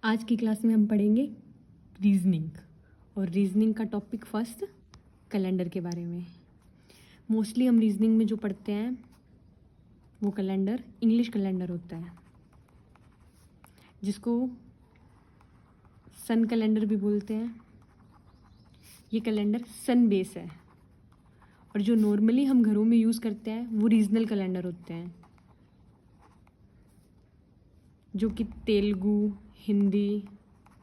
आज की क्लास में हम पढ़ेंगे रीजनिंग और रीजनिंग का टॉपिक फर्स्ट कैलेंडर के बारे में। मोस्टली हम रीजनिंग में जो पढ़ते हैं वो कैलेंडर इंग्लिश कैलेंडर होता है, जिसको सन कैलेंडर भी बोलते हैं। ये कैलेंडर सन बेस है और जो नॉर्मली हम घरों में यूज़ करते हैं वो रीजनल कैलेंडर होते हैं, जो कि तेलुगु, हिंदी,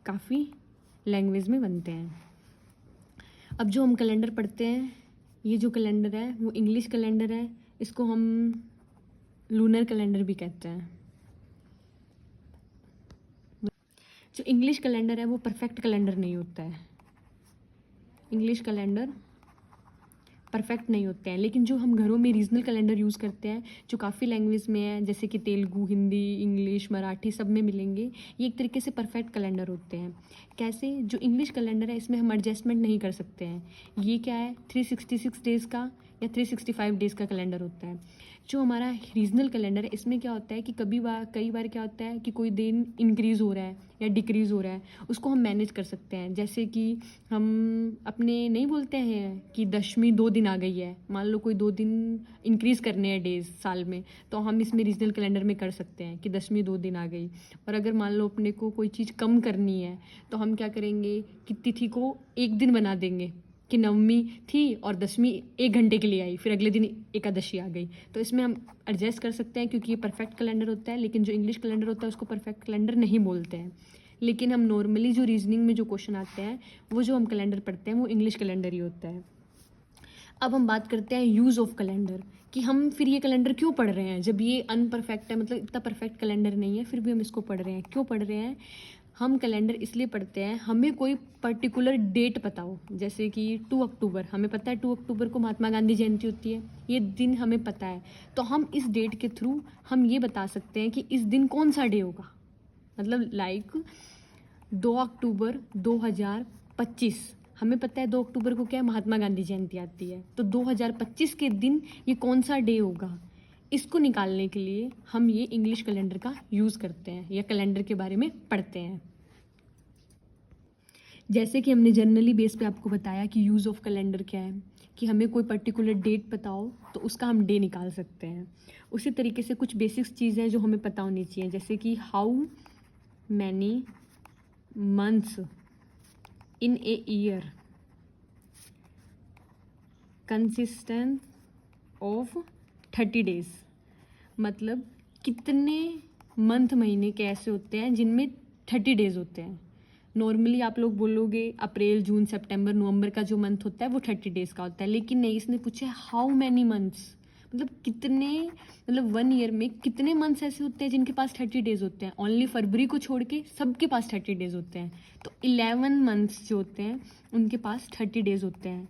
काफ़ी लैंग्वेज में बनते हैं। अब जो हम कैलेंडर पढ़ते हैं, ये जो कैलेंडर है वो इंग्लिश कैलेंडर है। इसको हम लूनर कैलेंडर भी कहते हैं। जो इंग्लिश कैलेंडर है वो परफेक्ट कैलेंडर नहीं होता है। इंग्लिश कैलेंडर परफेक्ट नहीं होते हैं, लेकिन जो हम घरों में रीजनल कैलेंडर यूज़ करते हैं जो काफ़ी लैंग्वेज में है, जैसे कि तेलुगु, हिंदी, इंग्लिश, मराठी, सब में मिलेंगे, ये एक तरीके से परफेक्ट कैलेंडर होते हैं। कैसे? जो इंग्लिश कैलेंडर है इसमें हम एडजस्टमेंट नहीं कर सकते हैं। ये क्या है, 366 डेज़ का या 365 डेज़ का कैलेंडर होता है। जो हमारा रीजनल कैलेंडर है इसमें क्या होता है कि कई बार क्या होता है कि कोई दिन इंक्रीज़ हो रहा है या डिक्रीज़ हो रहा है, उसको हम मैनेज कर सकते हैं। जैसे कि हम अपने नहीं बोलते हैं कि दशमी 2 दिन आ गई है, मान लो कोई 2 दिन इंक्रीज़ करने हैं डेज़ साल में, तो हम इसमें रीजनल कैलेंडर में कर सकते हैं कि दशमी 2 दिन आ गई। और अगर मान लो अपने को कोई चीज़ कम करनी है तो हम क्या करेंगे कि तिथि को 1 दिन बना देंगे कि नवमी थी और दशमी 1 घंटे के लिए आई, फिर अगले दिन एकादशी आ गई। तो इसमें हम एडजस्ट कर सकते हैं क्योंकि ये परफेक्ट कैलेंडर होता है। लेकिन जो इंग्लिश कैलेंडर होता है उसको परफेक्ट कैलेंडर नहीं बोलते हैं। लेकिन हम नॉर्मली जो रीजनिंग में जो क्वेश्चन आते हैं वो जो हम कैलेंडर पढ़ते हैं वो इंग्लिश कैलेंडर ही होता है। अब हम बात करते हैं यूज़ ऑफ कैलेंडर, कि हम फिर ये कैलेंडर क्यों पढ़ रहे हैं जब ये अनपरफेक्ट है, मतलब इतना परफेक्ट कैलेंडर नहीं है, फिर भी हम इसको पढ़ रहे हैं। क्यों पढ़ रहे हैं? हम कैलेंडर इसलिए पढ़ते हैं, हमें कोई पर्टिकुलर डेट पता हो, जैसे कि 2 अक्टूबर, हमें पता है 2 अक्टूबर को महात्मा गांधी जयंती होती है, ये दिन हमें पता है। तो हम इस डेट के थ्रू हम ये बता सकते हैं कि इस दिन कौन सा डे होगा। मतलब लाइक 2 अक्टूबर 2025, हमें पता है 2 अक्टूबर को क्या है, महात्मा गांधी जयंती आती है, तो 2025 के दिन ये कौन सा डे होगा, इसको निकालने के लिए हम ये इंग्लिश कैलेंडर का यूज़ करते हैं या कैलेंडर के बारे में पढ़ते हैं। जैसे कि हमने जनरली बेस पे आपको बताया कि यूज़ ऑफ कैलेंडर क्या है, कि हमें कोई पर्टिकुलर डेट पता हो तो उसका हम डे निकाल सकते हैं। उसी तरीके से कुछ बेसिक्स चीज़ें जो हमें पता होनी चाहिए, जैसे कि how many months in a year consistent of 30 days, मतलब कितने मंथ, महीने के ऐसे होते हैं जिनमें 30 डेज होते हैं। नॉर्मली आप लोग बोलोगे अप्रैल, जून, सितंबर, नवंबर का जो मंथ होता है वो 30 डेज का होता है, लेकिन नहीं, इसने पूछा हाउ मैनी मंथ्स, मतलब कितने, मतलब 1 ईयर में कितने मंथ्स ऐसे होते हैं जिनके पास 30 डेज होते हैं। ओनली फरवरी को छोड़ के सबके पास 30 डेज होते हैं। तो 11 मंथ्स जो होते हैं उनके पास 30 डेज होते हैं।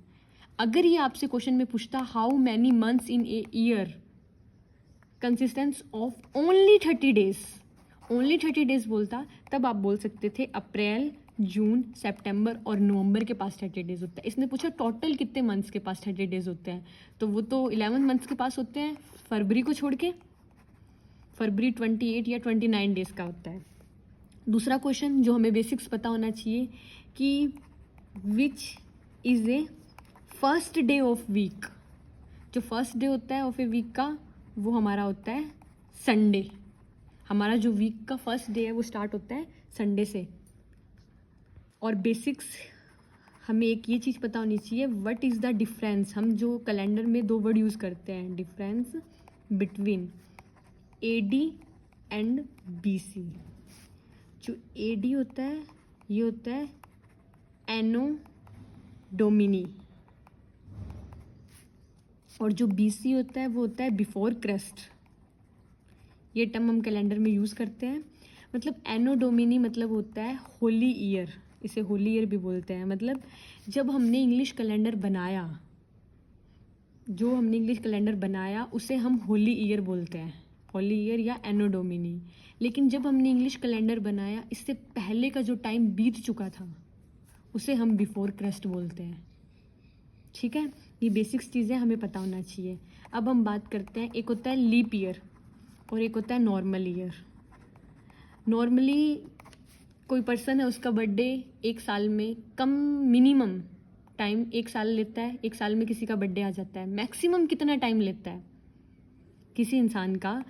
अगर ये आपसे क्वेश्चन में पूछता how many months in a year consistence of only 30 days, only 30 days बोलता, तब आप बोल सकते थे अप्रैल, जून, सितंबर और नवंबर के पास 30 डेज होता है। इसने पूछा टोटल कितने मंथ्स के पास 30 डेज होते हैं, तो वो तो 11 मंथ्स के पास होते हैं, फरवरी को छोड़ के। फरवरी 28 या 29 डेज का होता है। दूसरा क्वेश्चन जो हमें बेसिक्स पता होना चाहिए कि which is a first day of week. जो फर्स्ट डे होता है ऑफ ए वीक का वो हमारा होता है संडे। हमारा जो वीक का फर्स्ट डे है वो स्टार्ट होता है संडे से। और बेसिक्स हमें एक ये चीज़ पता होनी चाहिए, व्हाट इज़ द डिफरेंस। हम जो कैलेंडर में 2 वर्ड यूज़ करते हैं, difference between AD and BC। जो AD होता है ये होता है एनो डोमिनी, और जो BC होता है वो होता है बिफोर क्राइस्ट। ये टर्म हम कैलेंडर में यूज़ करते हैं। मतलब एनो डोमिनी मतलब होता है होली ईयर, इसे होली ईयर भी बोलते हैं। मतलब जब हमने इंग्लिश कैलेंडर बनाया, जो हमने इंग्लिश कैलेंडर बनाया उसे हम होली ईयर बोलते हैं, होली ईयर या एनो डोमिनी। लेकिन जब हमने इंग्लिश कैलेंडर बनाया इससे पहले का जो टाइम बीत चुका था उसे हम बिफोर क्राइस्ट बोलते हैं। ठीक है, ये बेसिक्स चीज़ें हमें पता होना चाहिए। अब हम बात करते हैं, एक होता है लीप ईयर और एक होता है नॉर्मल ईयर। नॉर्मली कोई पर्सन है, उसका बर्थडे एक साल में कम मिनिमम टाइम एक साल लेता है, एक साल में किसी का बर्थडे आ जाता है, मैक्सिमम कितना टाइम लेता है किसी इंसान का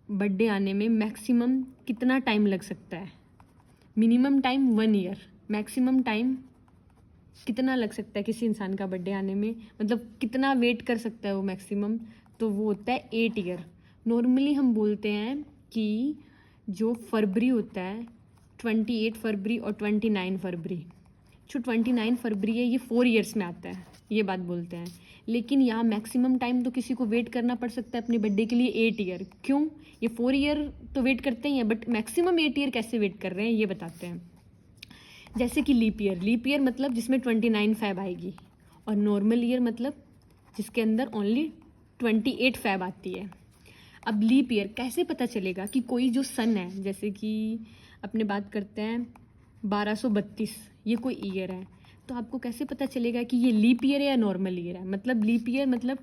बर्थडे आने में, मैक्सिमम कितना टाइम लग सकता है? Minimum time 1 year, maximum time कितना लग सकता है किसी इंसान का बर्थडे आने में, मतलब कितना वेट कर सकता है वो मैक्सिमम, तो वो होता है 8 ईयर। नॉर्मली हम बोलते हैं कि जो फरवरी होता है 28 फरवरी और 29 फरवरी, जो 29 फरवरी है ये 4 ईयर्स में आता है, ये बात बोलते हैं। लेकिन यहाँ मैक्सिमम टाइम तो किसी को वेट करना पड़ सकता है अपने बर्थडे के लिए 8 ईयर। क्यों? ये 4 ईयर तो वेट करते ही हैं, बट मैक्सिमम 8 ईयर कैसे वेट कर रहे हैं ये बताते हैं। जैसे कि लीप ईयर मतलब जिसमें 29 फैब आएगी, और नॉर्मल ईयर मतलब जिसके अंदर ओनली 28 फैब आती है। अब लीप ईयर कैसे पता चलेगा कि कोई जो सन है, जैसे कि अपने बात करते हैं 1232, ये कोई ईयर है, तो आपको कैसे पता चलेगा कि ये लीप ईयर है या नॉर्मल ईयर है? मतलब लीप ईयर मतलब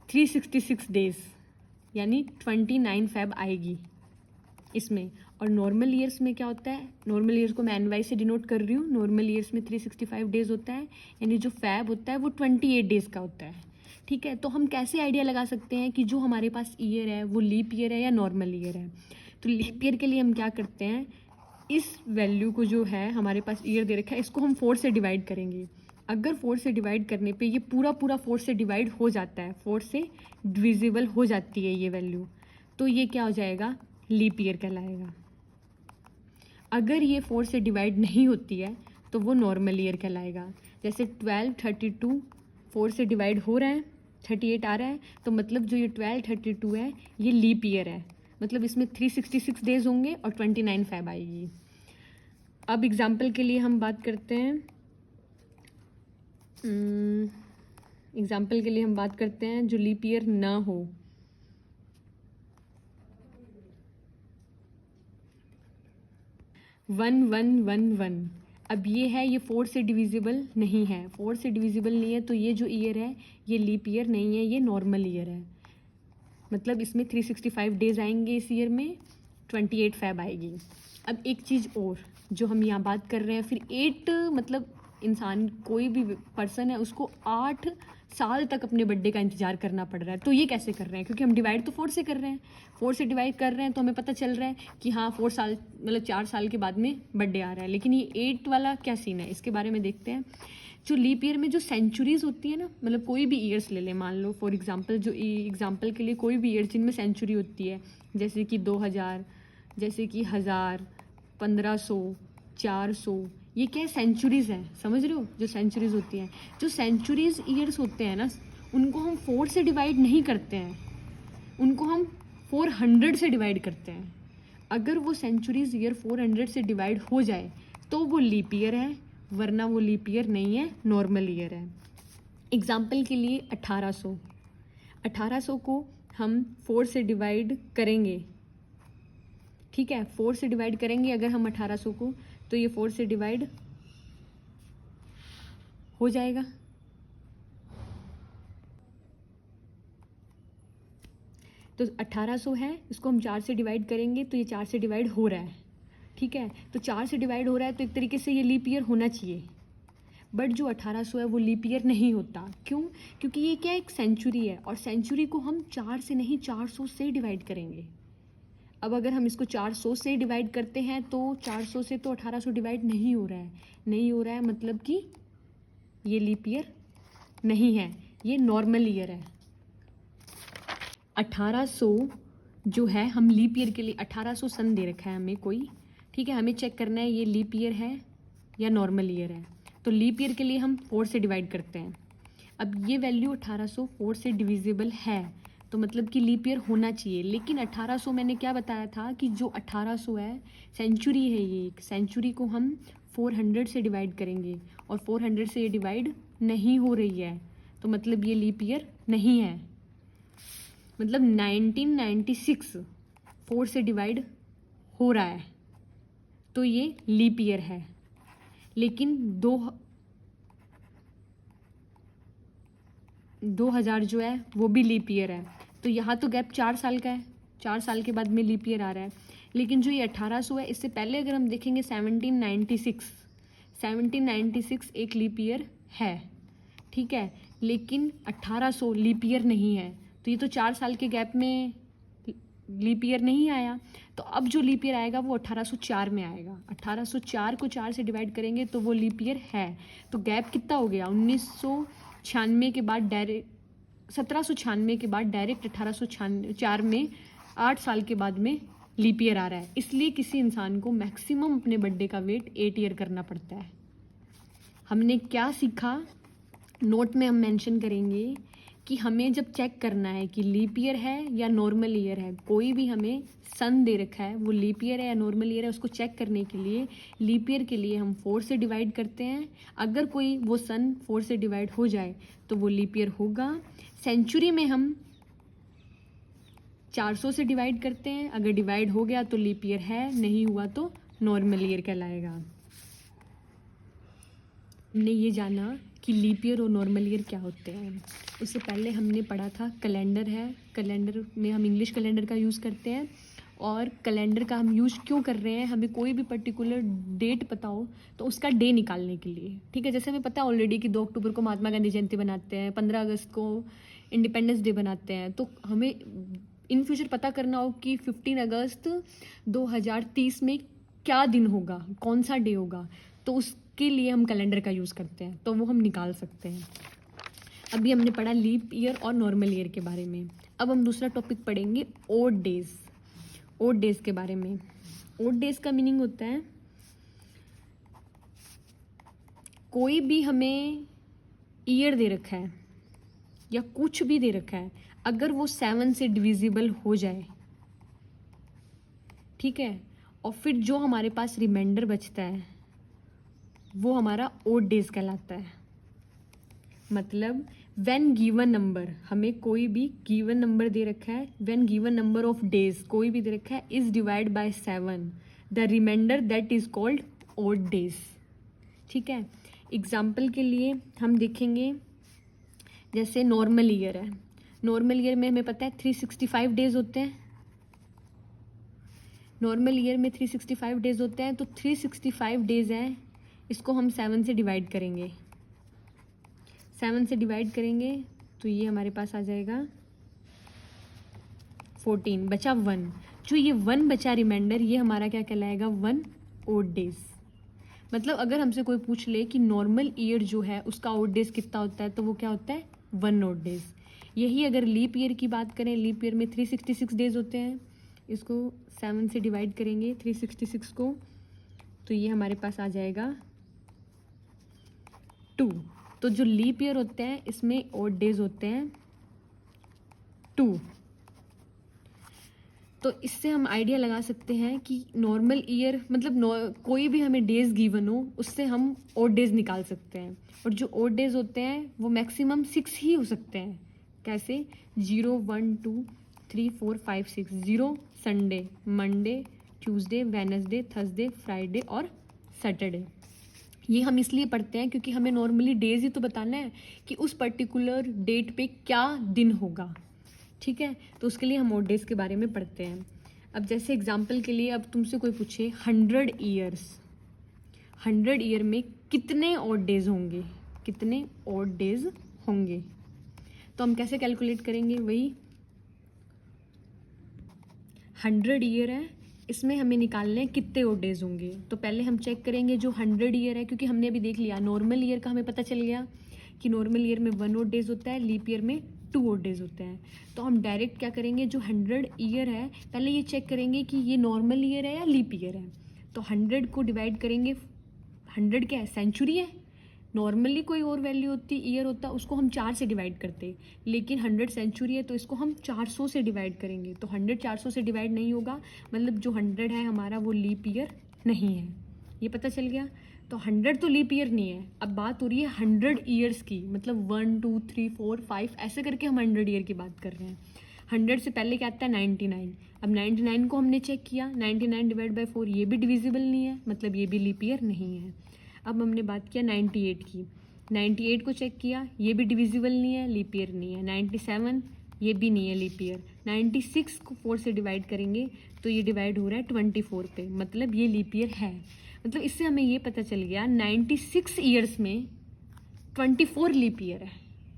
366 डेज, यानी 29 फैब आएगी इसमें। और नॉर्मल ईयर्स में क्या होता है? नॉर्मल ईयर्स को मैं NY से डिनोट कर रही हूँ। नॉर्मल ईयर्स में 365 डेज होता है, यानी जो फैब होता है वो 28 डेज का होता है। ठीक है, तो हम कैसे आइडिया लगा सकते हैं कि जो हमारे पास ईयर है वो लीप ईयर है या नॉर्मल ईयर है? तो लीप ईयर के लिए हम क्या करते हैं, इस वैल्यू को जो है हमारे पास ईयर दे रखा है, इसको हम 4 से डिवाइड करेंगे। अगर 4 से डिवाइड करने पे ये पूरा 4 से डिवाइड हो जाता है, 4 से डिविजिबल हो जाती है ये वैल्यू, तो ये क्या हो जाएगा? लीप ईयर कहलाएगा। अगर ये 4 से डिवाइड नहीं होती है तो वो नॉर्मल ईयर कहलाएगा। जैसे 1232 4 से डिवाइड हो रहा है, 38 आ रहा है, तो मतलब जो ये 1232 है ये लीप ईयर है, मतलब इसमें 366 डेज होंगे और 29 फैब आएगी। अब एग्जाम्पल के लिए हम बात करते हैं, जो लीप ईयर ना हो। वन। अब ये है, ये 4 से डिविजिबल नहीं है, 4 से डिविजिबल नहीं है, तो ये जो ईयर है ये लीप ईयर नहीं है, ये नॉर्मल ईयर है। मतलब इसमें 365 डेज आएंगे इस ईयर में, 28 फैब आएगी। अब एक चीज़ और जो हम यहाँ बात कर रहे हैं, फिर 8 मतलब इंसान कोई भी पर्सन है उसको 8 साल तक अपने बर्थडे का इंतजार करना पड़ रहा है। तो ये कैसे कर रहे हैं? क्योंकि हम डिवाइड तो 4 से कर रहे हैं, 4 से डिवाइड कर रहे हैं, तो हमें पता चल रहा है कि हाँ 4 साल मतलब 4 साल के बाद में बर्थडे आ रहा है। लेकिन ये 8 वाला क्या सीन है, इसके बारे में देखते हैं। जो लीप ईयर में जो सेंचुरीज होती है ना, मतलब कोई भी ईयर्स ले लें, मान लो फॉर एग्जांपल, जो एग्जांपल के लिए कोई भी ईयर जिनमें सेंचुरी होती है, जैसे कि 2000, जैसे कि 1000, 1500, 400, ये क्या है? सेंचुरीज़ हैं, समझ रहे हो? जो सेंचुरीज़ होती हैं, जो सेंचुरीज़ ईयर्स होते हैं ना, उनको हम 4 से डिवाइड नहीं करते हैं, उनको हम 400 से डिवाइड करते हैं। अगर वो सेंचुरीज़ ईयर 400 से डिवाइड हो जाए तो वो लीप ईयर है, वरना वो लीप ईयर नहीं है, नॉर्मल ईयर है। एग्जाम्पल के लिए 1800 को हम 4 से डिवाइड करेंगे, ठीक है, 4 से डिवाइड करेंगे अगर हम 1800 को, तो ये 4 से डिवाइड हो जाएगा। तो 1800 है, इसको हम 4 से डिवाइड करेंगे तो ये 4 से डिवाइड हो रहा है, ठीक है। तो 4 से डिवाइड हो रहा है तो एक तरीके से ये लीप ईयर होना चाहिए, बट जो 1800 है वो लीप ईयर नहीं होता। क्यों? क्योंकि ये क्या एक सेंचुरी है, और सेंचुरी को हम 4 से नहीं 400 से डिवाइड करेंगे। अब अगर हम इसको 400 से डिवाइड करते हैं तो 400 से तो 1800 डिवाइड नहीं हो रहा है, मतलब कि ये लीप ईयर नहीं है, ये नॉर्मल ईयर है। 1800 जो है, हम लीप ईयर के लिए 1800 सन दे रखा है हमें कोई, ठीक है, हमें चेक करना है ये लीप ईयर है या नॉर्मल ईयर है। तो लीप ईयर के लिए हम 4 से डिवाइड करते हैं। अब ये वैल्यू 1800 4 से डिविजिबल है, तो मतलब कि लीप ईयर होना चाहिए। लेकिन 1800 मैंने क्या बताया था कि जो 1800 है सेंचुरी है, ये एक सेंचुरी को हम 400 से डिवाइड करेंगे, और 400 से ये डिवाइड नहीं हो रही है, तो मतलब ये लीप ईयर नहीं है। मतलब 1996 4 से डिवाइड हो रहा है तो ये लीप ईयर है। लेकिन 2000 जो है वो भी लीप ईयर है, तो यहाँ तो गैप 4 साल का है, 4 साल के बाद में लीप ईयर आ रहा है। लेकिन जो ये 1800 है, इससे पहले अगर हम देखेंगे 1796 एक लीप ईयर है, ठीक है, लेकिन 1800 लीप ईयर नहीं है। तो ये तो 4 साल के गैप में लीप ईयर नहीं आया। तो अब जो लीप ईयर आएगा वो 1804 में आएगा। 1804 को 4 से डिवाइड करेंगे तो वो लीप ईयर है। तो गैप कितना हो गया, 1996 के बाद डायरेक्ट 1796 के बाद डायरेक्ट 1804 में 8 साल के बाद में लीप ईयर आ रहा है। इसलिए किसी इंसान को मैक्सिमम अपने बर्थडे का वेट 8 ईयर करना पड़ता है। हमने क्या सीखा, नोट में हम मेंशन करेंगे कि हमें जब चेक करना है कि लीप ईयर है या नॉर्मल ईयर है, कोई भी हमें सन दे रखा है वो लीप ईयर है या नॉर्मल ईयर है, उसको चेक करने के लिए लीप ईयर के लिए हम 4 से डिवाइड करते हैं। अगर कोई वो सन 4 से डिवाइड हो जाए तो वो लीप ईयर होगा। सेंचुरी में हम 400 से डिवाइड करते हैं, अगर डिवाइड हो गया तो लीप ईयर है, नहीं हुआ तो नॉर्मल ईयर कहलाएगा। हमने ये जाना कि लीप ईयर और नॉर्मल ईयर क्या होते हैं। उससे पहले हमने पढ़ा था कैलेंडर है, कैलेंडर में हम इंग्लिश कैलेंडर का यूज़ करते हैं। और कैलेंडर का हम यूज़ क्यों कर रहे हैं, हमें कोई भी पर्टिकुलर डेट पता हो तो उसका डे निकालने के लिए, ठीक है। जैसे हमें पता है ऑलरेडी कि 2 अक्टूबर को महात्मा गांधी जयंती बनाते हैं, 15 अगस्त को इंडिपेंडेंस डे बनाते हैं। तो हमें इन फ्यूचर पता करना हो कि 15 अगस्त 2030 में क्या दिन होगा, कौन सा डे होगा, तो उसके लिए हम कैलेंडर का यूज़ करते हैं, तो वो हम निकाल सकते हैं। अभी हमने पढ़ा लीप ईयर और नॉर्मल ईयर के बारे में। अब हम दूसरा टॉपिक पढ़ेंगे ओड डेज। ओड डेज के बारे में। ओड डेज का मीनिंग होता है कोई भी हमें ईयर दे रखा है या कुछ भी दे रखा है, अगर वो 7 से डिविजिबल हो जाए, ठीक है, और फिर जो हमारे पास रिमाइंडर बचता है वो हमारा ओड डेज कहलाता है। मतलब व्हेन गिवन नंबर, हमें कोई भी गिवन नंबर दे रखा है, when given number of days कोई भी दे रखा है is divide by 7, the remainder that is called odd days, ठीक है। एग्जाम्पल के लिए हम देखेंगे, जैसे नॉर्मल ईयर है, नॉर्मल ईयर में हमें पता है 365 डेज होते हैं। नॉर्मल ईयर में 365 डेज होते हैं, तो 365 डेज हैं, इसको हम 7 से डिवाइड करेंगे। 7 से डिवाइड करेंगे तो ये हमारे पास आ जाएगा 14, बचा 1। जो ये 1 बचा रिमाइंडर, ये हमारा क्या कहलाएगा, 1 ओड डेज। मतलब अगर हमसे कोई पूछ ले कि नॉर्मल ईयर जो है उसका ओड डेज कितना होता है, तो वो क्या होता है, 1 ओड डेज। यही अगर लीप ईयर की बात करें, लीप ईयर में 366 डेज होते हैं, इसको 7 से डिवाइड करेंगे 366 को, तो ये हमारे पास आ जाएगा 2। तो जो लीप ईयर होते हैं इसमें ओड डेज होते हैं 2। तो इससे हम आइडिया लगा सकते हैं कि नॉर्मल ईयर मतलब कोई भी हमें डेज गिवन हो उससे हम ओड डेज निकाल सकते हैं। और जो ओड डेज होते हैं वो मैक्सिमम 6 ही हो सकते हैं। कैसे, 0 1 2 3 4 5 6। 0 Sunday, Monday, Tuesday, Wednesday, Thursday, Friday और सैटरडे। ये हम इसलिए पढ़ते हैं क्योंकि हमें नॉर्मली डेज ही तो बताना है कि उस पर्टिकुलर डेट पे क्या दिन होगा, ठीक है। तो उसके लिए हम ओड डेज के बारे में पढ़ते हैं। अब जैसे एग्जांपल के लिए, अब तुमसे कोई पूछे 100 ईयर्स, 100 ईयर में कितने ओड डेज होंगे, कितने ओड डेज होंगे, तो हम कैसे कैलकुलेट करेंगे, वही 100 ईयर है, इसमें हमें निकालने हैं कितने ओड डेज होंगे। तो पहले हम चेक करेंगे जो 100 ईयर है, क्योंकि हमने अभी देख लिया नॉर्मल ईयर का, हमें पता चल गया कि नॉर्मल ईयर में 1 ओड डेज होता है, लीप ईयर में 2 ओड डेज होते हैं। तो हम डायरेक्ट क्या करेंगे, जो 100 ईयर है पहले ये चेक करेंगे कि ये नॉर्मल ईयर है या लीप ईयर है। तो 100 को डिवाइड करेंगे, 100 क्या है, सेंचुरी है। नॉर्मली कोई और वैल्यू होती, ईयर होता, उसको हम 4 से डिवाइड करते, लेकिन 100 सेंचुरी है तो इसको हम 400 से डिवाइड करेंगे। तो 100 400 से डिवाइड नहीं होगा, मतलब जो 100 है हमारा वो लीप ईयर नहीं है, ये पता चल गया। तो 100 तो लीप ईयर नहीं है। अब बात हो रही है 100 ईयर्स की, मतलब 1 2 3 4 5 ऐसे करके हम 100 ईयर की बात कर रहे हैं। 100 से पहले क्या आता है, 99। अब 99 को हमने चेक किया, 99 डिवाइड बाई 4, ये भी डिविजिबल नहीं है, मतलब ये भी लीप ईयर नहीं है। अब हमने बात किया 98 की, 98 को चेक किया, ये भी डिविजिबल नहीं है, लीप ईयर नहीं है। 97, ये भी नहीं है लीप ईयर। 96 को 4 से डिवाइड करेंगे तो ये डिवाइड हो रहा है 24 पे, मतलब ये लीप ईयर है। मतलब इससे हमें ये पता चल गया 96 ईयर्स में 24 लीप ईयर है,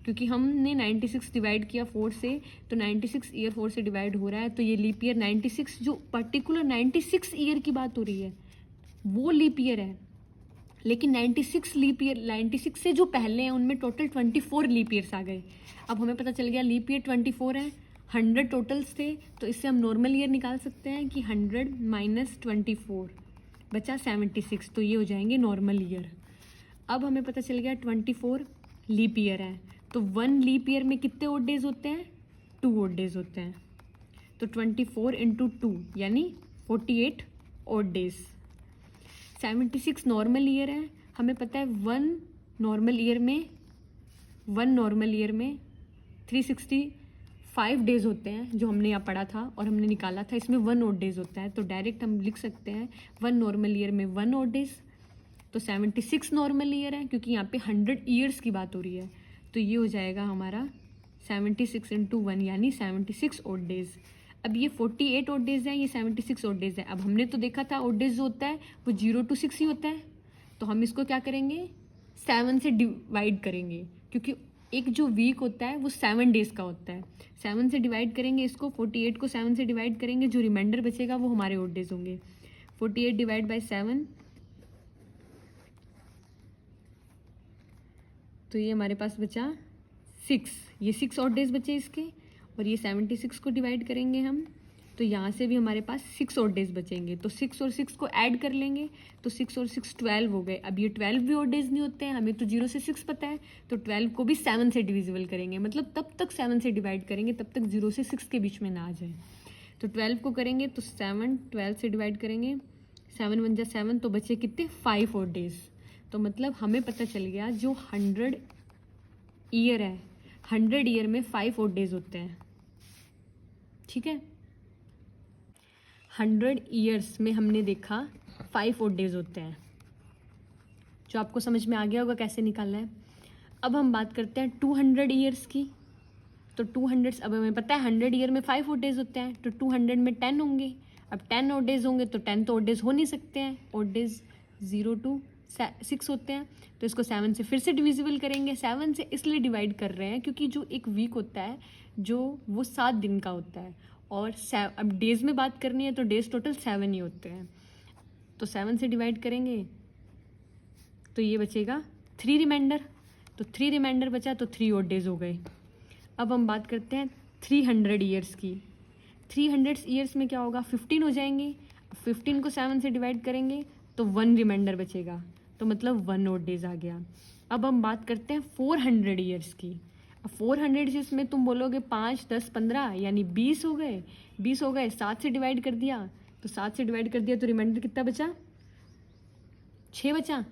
क्योंकि हमने 96 डिवाइड किया 4 से, तो 96 ईयर 4 से डिवाइड हो रहा है, तो ये लीप ईयर 96 जो पर्टिकुलर 96 ईयर की बात हो रही है वो लीप ईयर है। लेकिन 96 लीप ईयर, 96 से जो पहले हैं उनमें टोटल 24 लीप ईयर्स आ गए। अब हमें पता चल गया लीप ईयर 24 है, 100 टोटल्स थे, तो इससे हम नॉर्मल ईयर निकाल सकते हैं कि 100 माइनस 24 बचा 76, तो ये हो जाएंगे नॉर्मल ईयर। अब हमें पता चल गया 24 लीप ईयर है, तो 1 लीप ईयर में कितने ओड डेज होते हैं? 2 ओड डेज होते हैं। तो 24 इंटू 2 यानी 48 ओड डेज। 76 नॉर्मल ईयर है, हमें पता है 1 नॉर्मल ईयर में 365 डेज होते हैं, जो हमने यहाँ पढ़ा था और हमने निकाला था, इसमें 1 ओड डेज होता है, तो डायरेक्ट हम लिख सकते हैं 1 नॉर्मल ईयर में 1 ओड डेज। तो 76 नॉर्मल ईयर है, क्योंकि यहाँ पे 100 ईयर्स की बात हो रही है, तो ये हो जाएगा हमारा 76 इंटू 1 यानी 76 ओड डेज। अब ये 48 ओड डेज है, ये 76 ओड डेज है। अब हमने तो देखा था ओड डेज जो होता है वो 0 to 6 ही होता है, तो हम इसको क्या करेंगे 7 से डिवाइड करेंगे, क्योंकि एक जो वीक होता है वो 7 डेज का होता है। 7 से डिवाइड करेंगे इसको, 48 को 7 से डिवाइड करेंगे, जो रिमाइंडर बचेगा वो हमारे ओड डेज होंगे। 48 डिवाइड बाई 7, तो ये हमारे पास बचा 6, ये 6 ऑड डेज बचे इसके, और ये 76 को डिवाइड करेंगे हम, तो यहाँ से भी हमारे पास 6 ऑड डेज बचेंगे, तो 6 और 6 को ऐड कर लेंगे, तो 6 और 6 12 हो गए। अब ये 12 भी ऑड डेज नहीं होते हैं, हमें तो 0 से 6 पता है, तो 12 को भी 7 से डिविजिबल करेंगे, मतलब तब तक 7 से डिवाइड करेंगे तब तक 0 से 6 के बीच में ना आ जाए। तो 12 को करेंगे तो 7 12 से डिवाइड करेंगे, 7 1 जा 7, तो बचे कितने 5 ऑड डेज। तो मतलब हमें पता चल गया जो 100 ईयर है, 100 ईयर में 5 ऑड डेज होते हैं। ठीक है, 100 ईयर्स में हमने देखा 5 ऑड डेज होते हैं, जो आपको समझ में आ गया होगा कैसे निकालना है। अब हम बात करते हैं 200 ईयर्स की। तो 200, अब हमें पता है 100 ईयर में 5 ऑड डेज होते हैं, तो 200 में 10 होंगे। अब 10 ऑड डेज होंगे तो 10 तो ऑड डेज हो नहीं सकते हैं, ऑड डेज 0 to 6 होते हैं, तो इसको 7 से फिर से डिविजिबल करेंगे। 7 से इसलिए डिवाइड कर रहे हैं क्योंकि जो एक वीक होता है जो वो 7 दिन का होता है, और अब डेज में बात करनी है तो डेज टोटल 7 ही होते हैं, तो 7 से डिवाइड करेंगे तो ये बचेगा 3 रिमाइंडर, तो 3 रिमाइंडर बचा तो 3 ऑड डेज हो गए। अब हम बात करते हैं 300 ईयर्स की। 300 ईयर्स में क्या होगा 15 हो जाएंगे, 15 को 7 से डिवाइड करेंगे तो 1 रिमाइंडर बचेगा, तो मतलब 1 ऑड डेज आ गया। अब हम बात करते हैं 400 ईयर्स की। अब 400 ईयर्स में तुम बोलोगे 5 10 15 यानी 20 हो गए, 20 हो गए, 7 से डिवाइड कर दिया, तो 7 से डिवाइड कर दिया तो रिमाइंडर कितना बचा 6 बचा,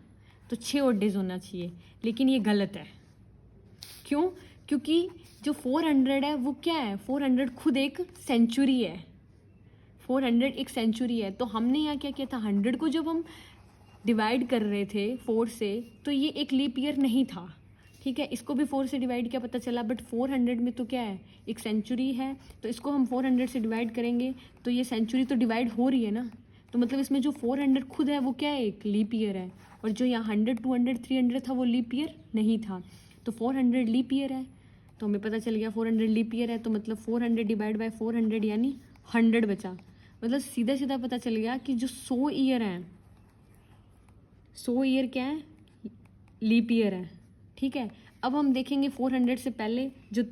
तो 6 ऑड डेज होना चाहिए, लेकिन ये गलत है। क्यों? क्योंकि जो 400 है वो क्या है, 400 खुद एक सेंचुरी है, 400 एक सेंचुरी है। तो हमने यहाँ क्या किया था, 100 को जब हम डिवाइड कर रहे थे 4 से, तो ये एक लीप ईयर नहीं था, ठीक है, इसको भी 4 से डिवाइड किया पता चला, बट 400 में तो क्या है एक सेंचुरी है, तो इसको हम 400 से डिवाइड करेंगे तो ये सेंचुरी तो डिवाइड हो रही है ना, तो मतलब इसमें जो 400 खुद है वो क्या है एक लीप ईयर है, और जो यहाँ 100 200 300 था वो लीप ईयर नहीं था, तो 400 लीप ईयर है। तो हमें पता चल गया 400 लीप ईयर है, तो मतलब 400 डिवाइड बाय 400 यानी 100 बचा, मतलब सीधा सीधा पता चल गया कि जो 100 ईयर हैं, 100 ईयर क्या है लीप ईयर है। ठीक है, अब हम देखेंगे 400 से पहले जो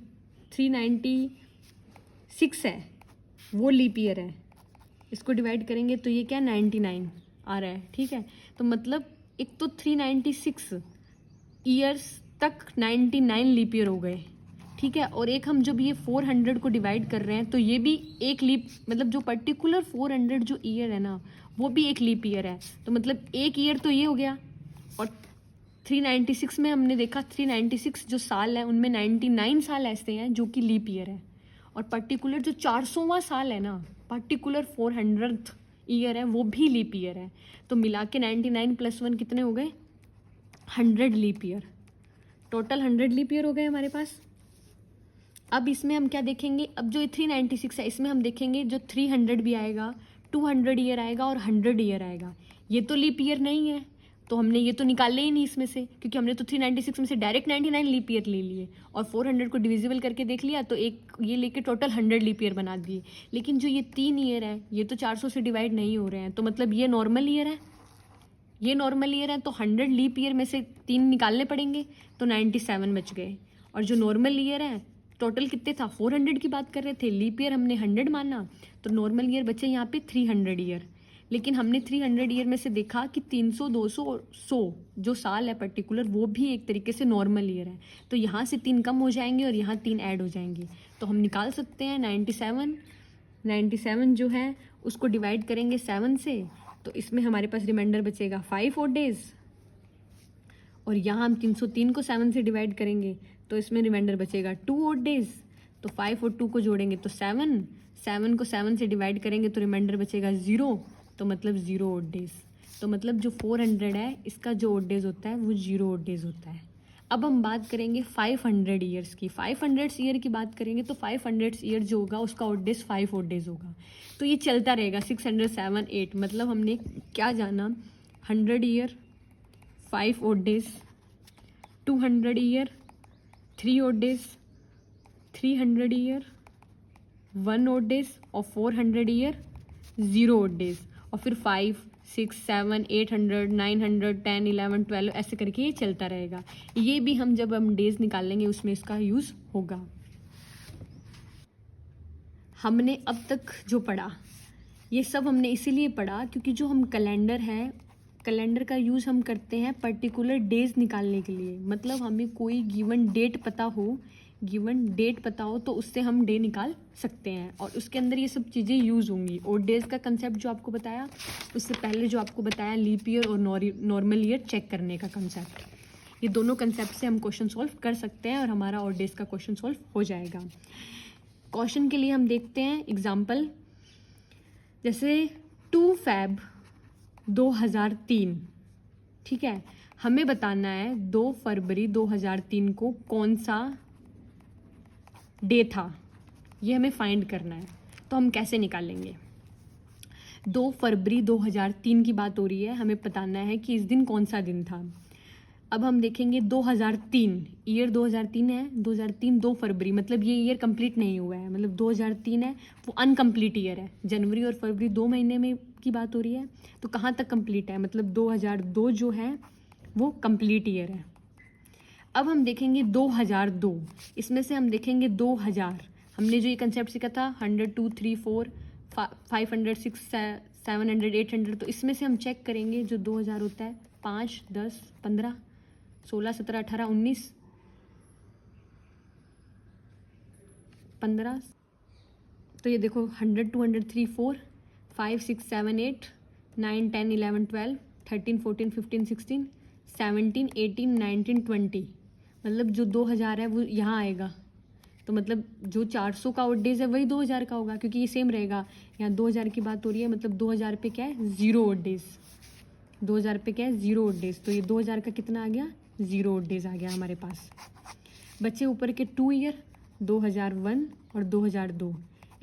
396 है वो लीप ईयर है, इसको डिवाइड करेंगे तो ये क्या 99 आ रहा है। ठीक है, तो मतलब एक तो 396 ईयर्स तक 99 लीप ईयर हो गए, ठीक है, और एक हम जब ये 400 को डिवाइड कर रहे हैं तो ये भी एक लीप, मतलब जो पर्टिकुलर 400 जो ईयर है ना वो भी एक लीप ईयर है, तो मतलब एक ईयर तो ये हो गया। और 396 में हमने देखा 396 जो साल है उनमें 99 साल ऐसे हैं जो कि लीप ईयर है, और पर्टिकुलर जो 400वां साल है ना, पर्टिकुलर 400th ईयर है वो भी लीप ईयर है, तो मिला के 99 + 1 कितने हो गए 100 leap year, total 100 leap year हो गए हमारे पास। अब इसमें हम क्या देखेंगे, अब जो 396 है इसमें हम देखेंगे जो 300 भी आएगा, 200 ईयर आएगा और 100 ईयर आएगा। ये तो लीप ईयर नहीं है, तो हमने ये तो निकाले ही नहीं इसमें से, क्योंकि हमने तो 396 में से डायरेक्ट 99 लीप ईयर ले लिए और 400 को डिविजिबल करके देख लिया, तो एक ये लेके टोटल 100 लीप ईयर बना दिए। लेकिन जो ये 3 ईयर है ये तो 400 से डिवाइड नहीं हो रहे हैं, तो मतलब ये नॉर्मल ईयर है, ये नॉर्मल ईयर है, तो 100 लीप ईयर में से 3 निकालने पड़ेंगे, तो 97 बच गए। और जो नॉर्मल ईयर है टोटल कितने था, 400 की बात कर रहे थे, लीप ईयर हमने 100 माना, तो नॉर्मल ईयर बचे यहाँ पे 300 ईयर। लेकिन हमने 300 ईयर में से देखा कि 300, 200 और 100 जो साल है पर्टिकुलर, वो भी एक तरीके से नॉर्मल ईयर है, तो यहाँ से 3 कम हो जाएंगे और यहाँ 3 ऐड हो जाएंगे, तो हम निकाल सकते हैं 97 जो है उसको डिवाइड करेंगे 7 से, तो इसमें हमारे पास रिमाइंडर बचेगा 5 और डेज, और यहाँ हम 303 को 7 से डिवाइड करेंगे तो इसमें रिमाइंडर बचेगा 2 और डेज, तो 5 और 2 को जोड़ेंगे तो 7 को 7 से डिवाइड करेंगे तो रिमाइंडर बचेगा 0, तो मतलब 0 और डेज। तो मतलब जो 400 है इसका जो ओड डेज होता है वो 0 ओड डेज होता है। अब हम बात करेंगे 500 ईयर्स की, 500 ईयर की बात करेंगे तो 500 ईयर जो होगा उसका ओड डेज 5 ओड डेज होगा, तो ये चलता रहेगा 600, 7, 8, मतलब हमने क्या जाना, 100 year 5 odd days, 200 year 3 odd days, 300 year 1 odd days और 400 ईयर 0 ओड डेज, और फिर 5, 6, 7, 800, 900, 10, 11, 12 ऐसे करके ये चलता रहेगा। ये भी हम जब हम डेज निकालेंगे उसमें इसका यूज़ होगा। हमने अब तक जो पढ़ा ये सब हमने इसीलिए पढ़ा क्योंकि जो हम कैलेंडर है, कैलेंडर का यूज़ हम करते हैं पर्टिकुलर डेज निकालने के लिए, मतलब हमें कोई गिवन डेट पता हो तो उससे हम डे निकाल सकते हैं, और उसके अंदर ये सब चीज़ें यूज़ होंगी। और डेज का कंसेप्ट जो आपको बताया, उससे पहले जो आपको बताया लीप ईयर और नॉर्मल ईयर चेक करने का कंसेप्ट, ये दोनों कंसेप्ट से हम क्वेश्चन सॉल्व कर सकते हैं और हमारा और डेज का क्वेश्चन सॉल्व हो जाएगा। क्वेश्चन के लिए हम देखते हैं एग्जाम्पल, जैसे 2 Feb 2003, ठीक है, हमें बताना है 2 फरवरी 2003 को कौन सा डे था, ये हमें फाइंड करना है। तो हम कैसे निकालेंगे, 2 फरवरी 2003 की बात हो रही है, हमें बताना है कि इस दिन कौन सा दिन था। अब हम देखेंगे 2003, ईयर 2003 है, 2003 2 फरवरी, मतलब ये ईयर कंप्लीट नहीं हुआ है, मतलब 2003 है वो अनकम्प्लीट ईयर है। जनवरी और फरवरी 2 महीने में की बात हो रही है, तो कहाँ तक कंप्लीट है, मतलब 2002 जो है वो कंप्लीट ईयर है। अब हम देखेंगे 2002, इसमें से हम देखेंगे 2000, हमने जो ये कंसेप्ट सीखा था 100, 2, 3, 4, 500, 6, 700, 800, तो इसमें से हम चेक करेंगे जो 2000 होता है 5, 10, 15, 16, 17, 18, 19, 15, तो ये देखो 100, 200, 3, 4, 5, 6, 7, 8, 9, 10, 11, 12, 13, 14, 15, 16, 17, 18, 19, 20, मतलब जो 2000 है वो यहाँ आएगा, तो मतलब जो 400 का ओड डेज है वही 2000 का होगा, क्योंकि ये सेम रहेगा। यहाँ 2000 की बात हो रही है, मतलब 2000 पे क्या है 0 ओड डेज, 2000 पे क्या है 0 ओड डेज, तो ये 2000 का कितना आ गया 0 ओड डेज आ गया हमारे पास। बच्चे ऊपर के 2 ईयर 2001 और 2002,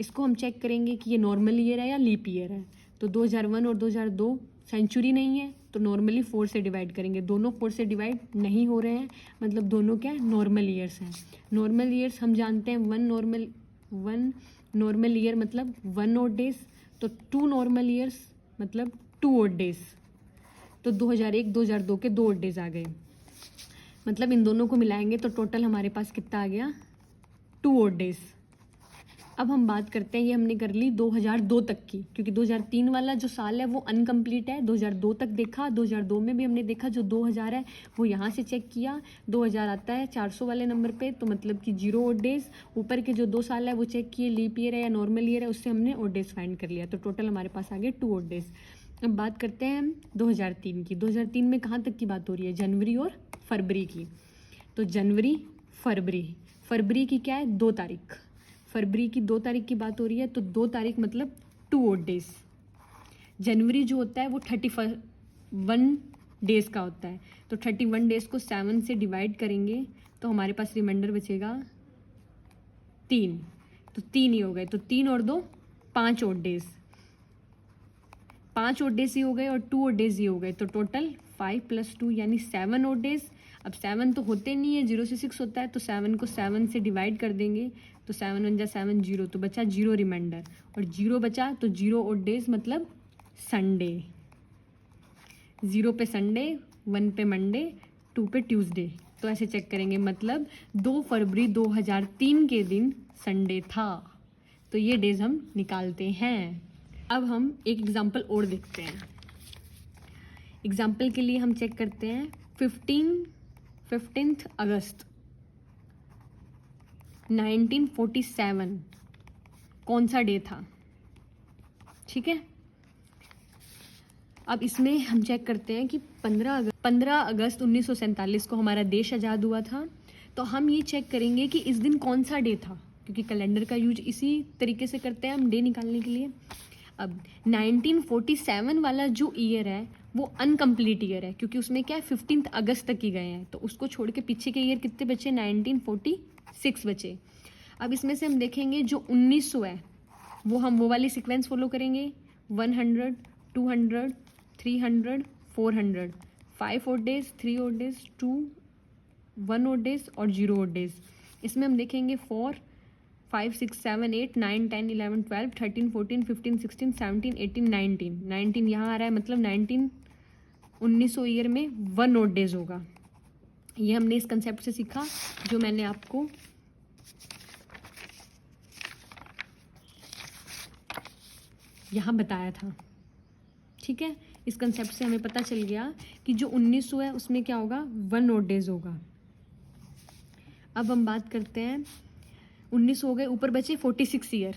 इसको हम चेक करेंगे कि ये नॉर्मल ईयर है या लीप ईयर है। तो 2001 और 2002 सेंचुरी नहीं है, तो नॉर्मली 4 से डिवाइड करेंगे, दोनों 4 से डिवाइड नहीं हो रहे हैं, मतलब दोनों क्या है नॉर्मल ईयर्स हैं। नॉर्मल ईयर्स हम जानते हैं 1 नॉर्मल ईयर मतलब 1 ओड डेज, तो 2 नॉर्मल ईयर्स मतलब 2 ओड डेज, तो 2001 2002 के 2 ओड डेज आ गए, मतलब इन दोनों को मिलाएंगे तो टोटल हमारे पास कितना आ गया 2 ओड डेज। अब हम बात करते हैं, ये हमने कर ली 2002 तक की, क्योंकि 2003 वाला जो साल है वो अनकम्प्लीट है, 2002 तक देखा, 2002 में भी हमने देखा जो 2000 है वो यहाँ से चेक किया, 2000 आता है 400 वाले नंबर पे, तो मतलब कि 0 ओड डेज, ऊपर के जो 2 साल है वो चेक किए लीप ईयर है या नॉर्मल ईयर है, उससे हमने ओड डेज फाइंड कर लिया, तो टोटल हमारे पास आ गए 2 ओड डेज। अब बात करते हैं हम 2003 की, 2003 में कहाँ तक की बात हो रही है, जनवरी और फरवरी की, तो जनवरी फरवरी की क्या है 2 तारीख, फरवरी की 2 तारीख की बात हो रही है, तो 2 तारीख मतलब 2 ओड डेज। जनवरी जो होता है वो 31 डेज का होता है, तो 31 डेज को 7 से डिवाइड करेंगे तो हमारे पास रिमाइंडर बचेगा 3, तो 3 ही हो गए, तो 3 और 2 5 ओड डेज, 5 ओड डेज ही हो गए और 2 ओड डेज ही हो गए, तो टोटल 5 + 2 यानी 7 ओड डेज। अब 7 तो होते नहीं है, 0 से 6 होता है, तो 7 को 7 से डिवाइड कर देंगे, तो 7 × 7 0, तो बचा 0 रिमाइंडर, और 0 बचा तो 0 ओड डेज मतलब संडे। 0 पे संडे, 1 पे मंडे, 2 पे ट्यूसडे, तो ऐसे चेक करेंगे, मतलब 2 फरवरी 2003 के दिन संडे था, तो ये डेज हम निकालते हैं। अब हम एक एग्जाम्पल और देखते हैं। एग्जाम्पल के लिए हम चेक करते हैं 15 अगस्त 1947 कौन सा डे था, ठीक है। अब इसमें हम चेक करते हैं कि 15 अगस्त 1947 को हमारा देश आज़ाद हुआ था, तो हम ये चेक करेंगे कि इस दिन कौन सा डे था, क्योंकि कैलेंडर का यूज इसी तरीके से करते हैं हम डे निकालने के लिए। अब 1947 वाला जो ईयर है वो अनकम्प्लीट ईयर है, क्योंकि उसमें क्या है 15 अगस्त तक ही गए हैं, तो उसको छोड़ के पीछे के ईयर कितने बचे, 1946 बचे। अब इसमें से हम देखेंगे जो 1900 है वो वाली सीक्वेंस फॉलो करेंगे, 100, 200, 300, 400, 5 odd days, 3 odd days, 2 1 odd days और 0 ओड डेज। इसमें हम देखेंगे 4, 5, 6, 7, 8, 9, 10, 11, 12, 13, 14, 15, 16, 17, 18, 19 यहाँ आ रहा है, मतलब 1900 ईयर में 1 ओड डेज होगा। ये हमने इस कंसेप्ट से सीखा जो मैंने आपको यहाँ बताया था, ठीक है। इस कंसेप्ट से हमें पता चल गया कि जो 1900 है उसमें क्या होगा, 1 ओड डेज होगा। अब हम बात करते हैं, 1900 हो गए, ऊपर बचे 46 ईयर,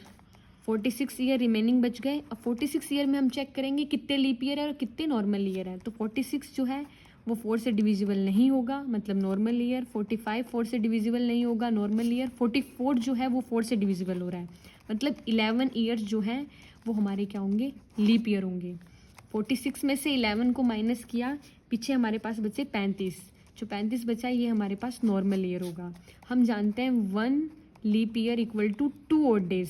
46 ईयर रिमेनिंग बच गए। अब 46 ईयर में हम चेक करेंगे कितने लीप ईयर है और कितने नॉर्मल ईयर है, तो 46 जो है वो 4 से डिविजिबल नहीं होगा, मतलब नॉर्मल ईयर। 45 4 से डिविजिबल नहीं होगा, नॉर्मल ईयर। 44 जो है वो 4 से डिविजिबल हो रहा है, मतलब 11 ईयर्स जो हैं वो हमारे क्या होंगे, लीप ईयर होंगे। 46 में से 11 को माइनस किया, पीछे हमारे पास बचे 35, जो 35 बचा ये हमारे पास नॉर्मल ईयर होगा। हम जानते हैं 1 leap year equal to 2 odd days,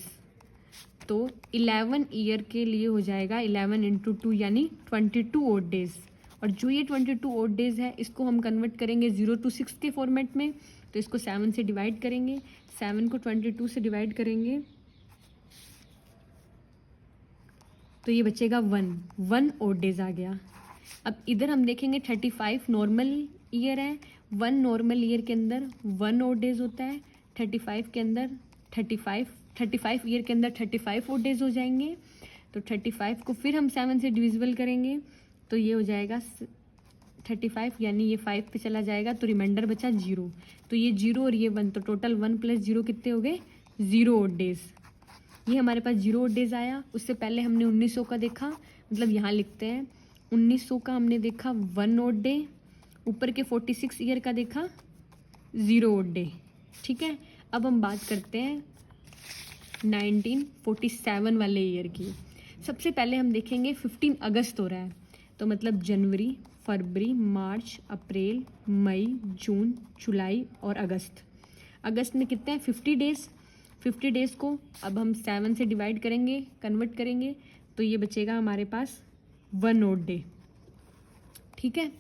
तो 11 ईयर के लिए हो जाएगा 11 × 2 यानी 22 ओड डेज। और जो ये 22 ओड डेज है इसको हम कन्वर्ट करेंगे 0 to 6 के फॉर्मेट में, तो इसको 7 से डिवाइड करेंगे, 7 को 22 से डिवाइड करेंगे तो ये बचेगा 1 ओड डेज आ गया। अब इधर हम देखेंगे 35 नॉर्मल ईयर है, 1 नॉर्मल ईयर के अंदर 1 ओड डेज होता है, 35 के अंदर 35 ईयर के अंदर 35 ओड डेज हो जाएंगे। तो 35 को फिर हम 7 से डिविजिबल करेंगे तो ये हो जाएगा 35, यानी ये 5 पे चला जाएगा, तो रिमाइंडर बचा 0, तो ये 0 और ये 1, तो टोटल 1 + 0 कितने हो गए, 0 ओड डेज। ये हमारे पास 0 ओड डेज आया। उससे पहले हमने 1900 का देखा, मतलब यहाँ लिखते हैं 1900 का हमने देखा 1 ओड डे, ऊपर के 46 ईयर का देखा 0 ओड डे, ठीक है। अब हम बात करते हैं 1947 वाले ईयर की। सबसे पहले हम देखेंगे 15 अगस्त हो रहा है, तो मतलब जनवरी, फरवरी, मार्च, अप्रैल, मई, जून, जुलाई और अगस्त। अगस्त में कितने हैं, 50 डेज। 50 डेज़ को अब हम 7 से डिवाइड करेंगे, कन्वर्ट करेंगे, तो ये बचेगा हमारे पास 1 ओड डे, ठीक है।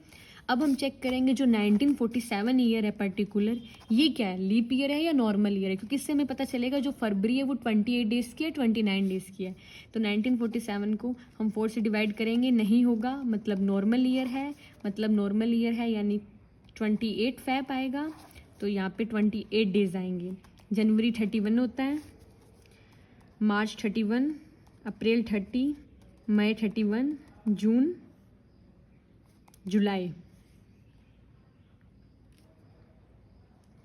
अब हम चेक करेंगे जो 1947 ईयर है पर्टिकुलर, ये क्या है, लीप ईयर है या नॉर्मल ईयर है, क्योंकि इससे हमें पता चलेगा जो फरवरी है वो 28 डेज़ की है, 29 डेज़ की है। तो 1947 को हम 4 से डिवाइड करेंगे, नहीं होगा, मतलब नॉर्मल ईयर है, यानी 28 फैब आएगा, तो यहाँ पे 28 डेज़ आएंगे। जनवरी 31 होता है, मार्च 31, अप्रैल 30, मई 31, जून, जुलाई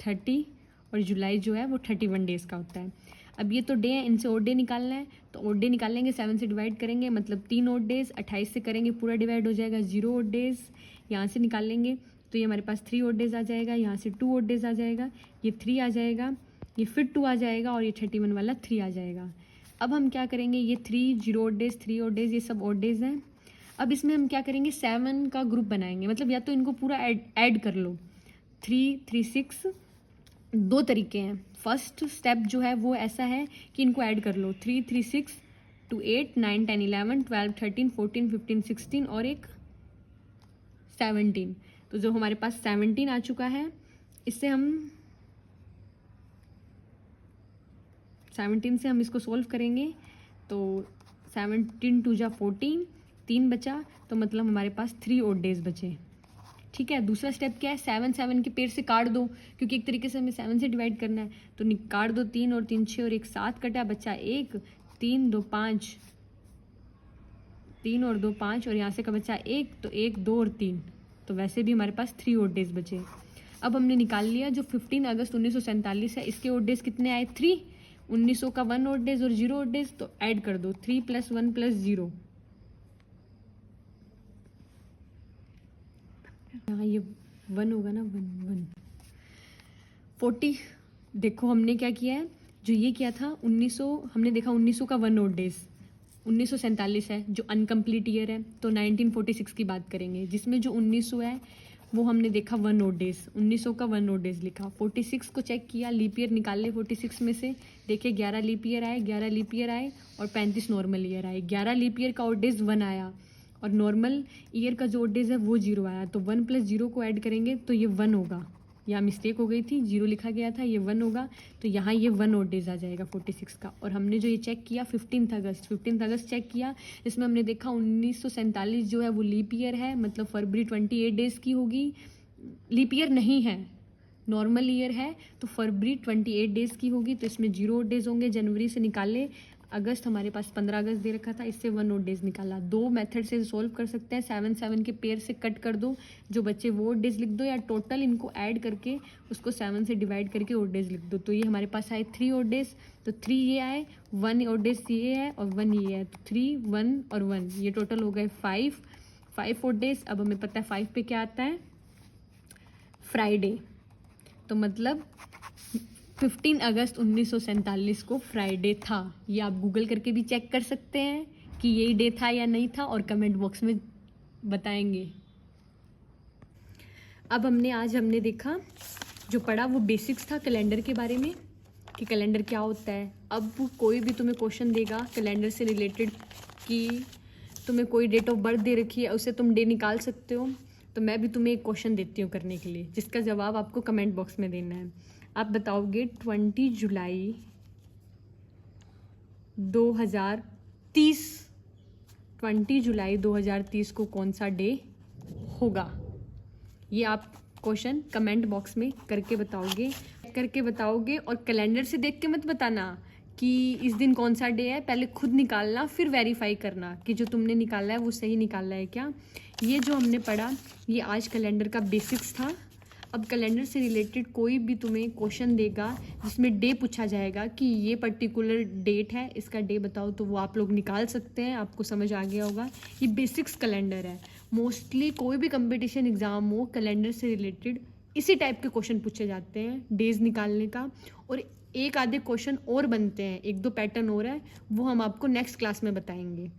30 और जुलाई जो है वो 31 डेज़ का होता है। अब ये तो डे है, इनसे ओड डे निकालना है, तो ओड डे निकालेंगे, 7 से डिवाइड करेंगे, मतलब 3 ओड डेज़, 28 से करेंगे पूरा डिवाइड हो जाएगा 0 ओड डेज़। यहाँ से निकालेंगे तो ये हमारे पास 3 ओड डेज़ आ जाएगा, यहाँ से 2 ओड डेज़ आ जाएगा, ये 3 आ जाएगा, ये फिर 2 आ जाएगा और ये 31 वाला 3 आ जाएगा। अब हम क्या करेंगे, ये 3 0 ओड डेज़, 3 ओड डेज़, ये सब ओड डेज़ हैं। अब इसमें हम क्या करेंगे, 7 का ग्रुप बनाएंगे, मतलब या तो इनको पूरा ऐड कर लो, 3 3 6, दो तरीके हैं फर्स्ट स्टेप जो है वो ऐसा है कि इनको ऐड कर लो, 3 3 6 2 8 9 10 11 12 13 14 15 16 और एक 17। तो जो हमारे पास 17 आ चुका है, इससे हम 17 से हम इसको सोल्व करेंगे तो 17 2 जा 14, 3 बचा, तो मतलब हमारे पास 3 और डेज बचे। ठीक है, दूसरा स्टेप क्या है, 7 7 के पेड़ से काट दो, क्योंकि एक तरीके से हमें 7 से डिवाइड करना है, तो काट दो, 3 और 3 6 और एक 7 कटा, बचा 1, 3 2 5, 3 और 2 5 और यहाँ से का बचा 1, तो 1 2 और 3, तो वैसे भी हमारे पास 3 और डेज बचे। अब हमने निकाल लिया जो 15 अगस्त 1947 है, इसके और डेज कितने आए, 3, 1900 का 1 और डेज और 0 और डेज, तो ऐड कर दो, 3 + 1 + 0, हाँ ये 1 होगा ना, 1 1 40। देखो हमने क्या किया है, जो ये किया था 1900, हमने देखा 1900 का 1 और डेज, 1947 है जो अनकम्प्लीट ईयर है, तो 1946 की बात करेंगे, जिसमें जो 1900 है वो हमने देखा 1 और डेज, 1900 का 1 और डेज लिखा, 46 को चेक किया, लीप ईयर निकाल ले 46 में से, देखे 11 लीप ईयर आए, 11 लीप ईयर आए और 35 नॉर्मल ईयर आए, 11 लीप ईयर का और डेज 1 आया और नॉर्मल ईयर का जो डेज है वो 0 आया, तो 1 + 0 को ऐड करेंगे तो ये 1 होगा, यहाँ मिस्टेक हो गई थी, 0 लिखा गया था, ये 1 होगा, तो यहाँ ये 1 और डेज आ जाएगा 46 का। और हमने जो ये चेक किया 15 अगस्त चेक किया, इसमें हमने देखा 1947 जो है वो लीप ईयर है, मतलब फरवरी 28 डेज़ की होगी, लीप ईयर नहीं है, नॉर्मल ईयर है, तो फरवरी 28 डेज़ की होगी, तो इसमें 0 डेज़ होंगे, जनवरी से निकाले, अगस्त हमारे पास 15 अगस्त दे रखा था, इससे 1 और डेज निकाला। 2 मेथड से सॉल्व कर सकते हैं, 7 7 के पेयर से कट कर दो, जो बच्चे वो डेज लिख दो, या टोटल इनको ऐड करके उसको 7 से डिवाइड करके और डेज लिख दो। तो ये हमारे पास आए 3 और डेज, तो 3 ये आए, 1 और डेज ये है और 1 ये है, तो 3 1 और 1 ये टोटल हो गए 5 और डेज। अब हमें पता है 5 पे क्या आता है, फ्राइडे, तो मतलब 15 अगस्त 1947 को फ्राइडे था। ये आप गूगल करके भी चेक कर सकते हैं कि यही डे था या नहीं था, और कमेंट बॉक्स में बताएंगे। अब आज हमने देखा, जो पढ़ा वो बेसिक्स था कैलेंडर के बारे में, कि कैलेंडर क्या होता है। अब कोई भी तुम्हें क्वेश्चन देगा कैलेंडर से रिलेटेड, कि तुम्हें कोई डेट ऑफ बर्थ दे रखी है, उससे तुम डे निकाल सकते हो, तो मैं भी तुम्हें एक क्वेश्चन देती हूँ करने के लिए, जिसका जवाब आपको कमेंट बॉक्स में देना है। आप बताओगे 20 जुलाई 2030, 20 जुलाई 2030 को कौन सा डे होगा, ये आप क्वेश्चन कमेंट बॉक्स में करके बताओगे। और कैलेंडर से देख के मत बताना कि इस दिन कौन सा डे है, पहले खुद निकालना, फिर वेरीफाई करना कि जो तुमने निकाला है वो सही निकाला है क्या। ये जो हमने पढ़ा ये आज कैलेंडर का बेसिक्स था। अब कैलेंडर से रिलेटेड कोई भी तुम्हें क्वेश्चन देगा जिसमें डे पूछा जाएगा कि ये पर्टिकुलर डेट है, इसका डे बताओ, तो वो आप लोग निकाल सकते हैं, आपको समझ आ गया होगा। ये बेसिक्स कैलेंडर है। मोस्टली कोई भी कंपटीशन एग्ज़ाम हो, कैलेंडर से रिलेटेड इसी टाइप के क्वेश्चन पूछे जाते हैं, डेज निकालने का। और एक आधे क्वेश्चन और बनते हैं, 1 2 पैटर्न और है, वो हम आपको नेक्स्ट क्लास में बताएंगे।